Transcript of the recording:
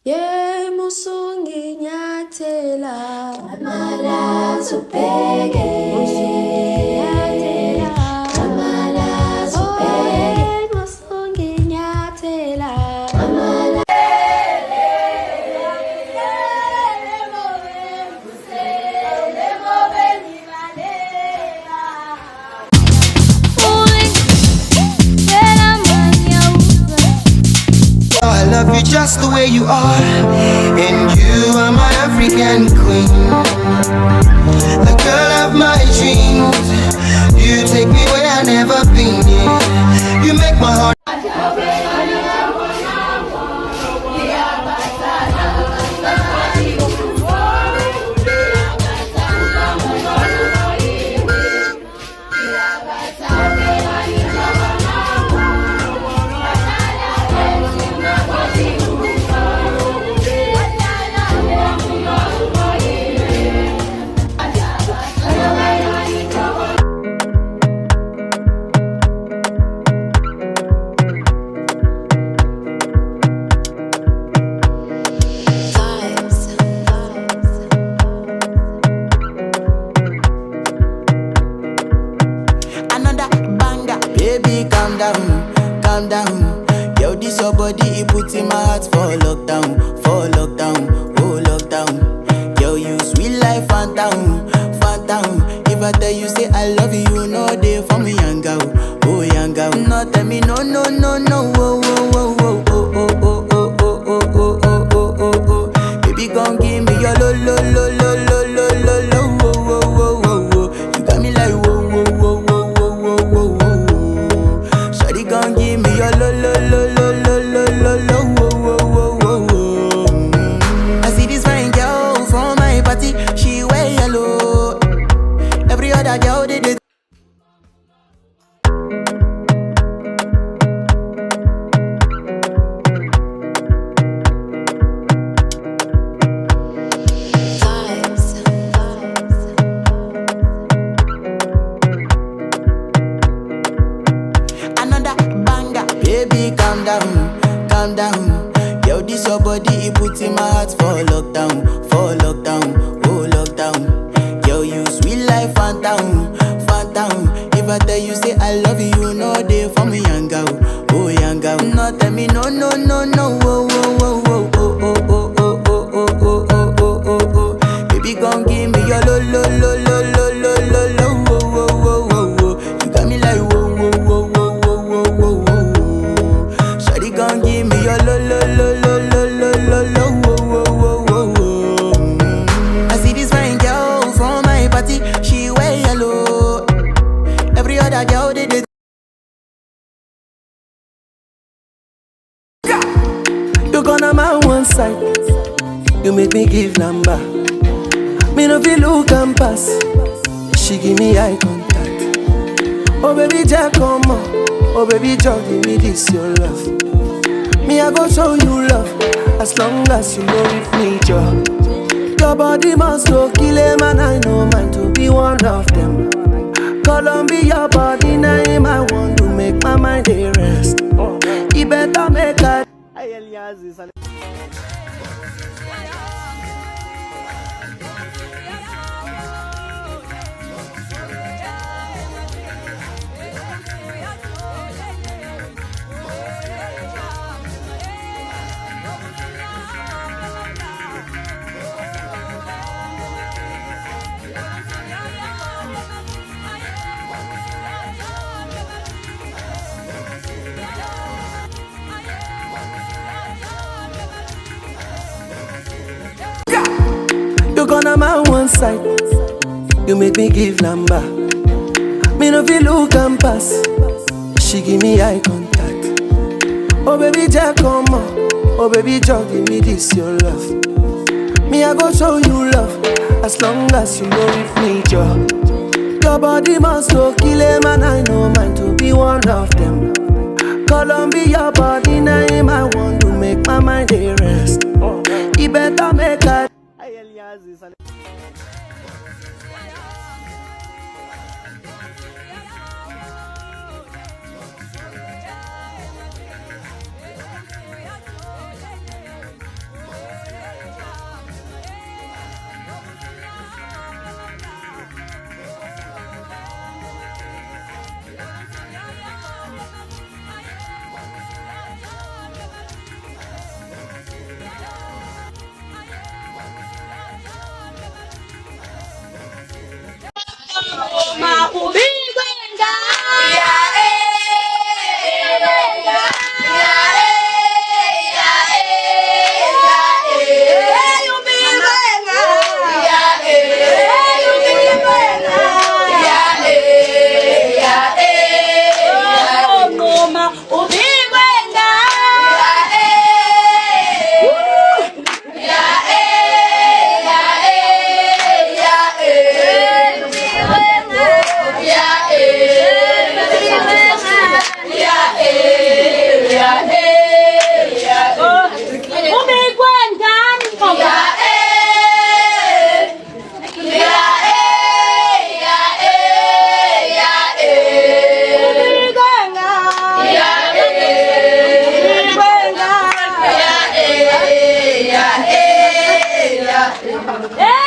Ye musungi nyatela amala supege amala supege musungi nyatela amala I love you just the way you are, and you are my African queen, the girl of my dreams. You take me where I never been. Yeah. You make my heart. Calm down. Yo, this your body, it puts in my heart for lockdown, oh lockdown. Yo, you sweet life, phantom. If I tell you say I love you, you know they for me, young girl, oh young girl. No, tell me no, oh, oh, oh, oh, oh, oh, oh, oh, oh, oh, oh, oh, oh. Baby, come give me your lo, lo, lo, lo, lo, lo, lo, lo, oh, oh, oh, oh, oh. You got me like whoa, whoa, whoa, whoa, whoa, whoa, whoa. Shawty, come give me your lo, lo, lo, lo, lo, lo, lo, lo, oh, oh, oh, oh. I see this fine girl from my party, she wear yellow. Every other girl they did. Baby, calm down. Yo, this your body, it puts in my heart for lockdown, oh lockdown. Yo, you sweet life, phantom. If I tell you say I love you, you know they for me, young girl, oh young girl. No, tell me no, oh, oh, oh, oh, oh, oh, oh, oh, oh, oh, oh, oh, oh, oh. Baby, gon' give me your lo, lo, lo, lo, lo, lo, lo, lo, oh, oh, oh, oh, oh. You got me like whoa, whoa, whoa, whoa, whoa, whoa, whoa. Shawty gon' give me your lo, lo, lo, lo, lo, lo, lo, lo, oh, oh, oh, oh. I see this fine girl from my party, she wear yellow. Every other girl they did. You gonna my one side, you make me give number. Me no feel look and pass. She give me eye contact. Oh baby Jack, come on. Oh baby Jack, give me this your love. Me I go show you love, as long as you know with me, your body must go kill him, and I know mine to be one of them. Columbia body name, I want to make my mind a rest. You better make that. gonna my one side. You make me give number. Me no feel look and pass. She give me eye contact. Oh baby, Jack, come on. Oh baby, Jack, give me this your love. Me I go show you love. As long as you know with me, Joe. Your body must go kill him, and I know mine to be one of them. Columbia body name, I want to make my mind a rest. He better make a Hey!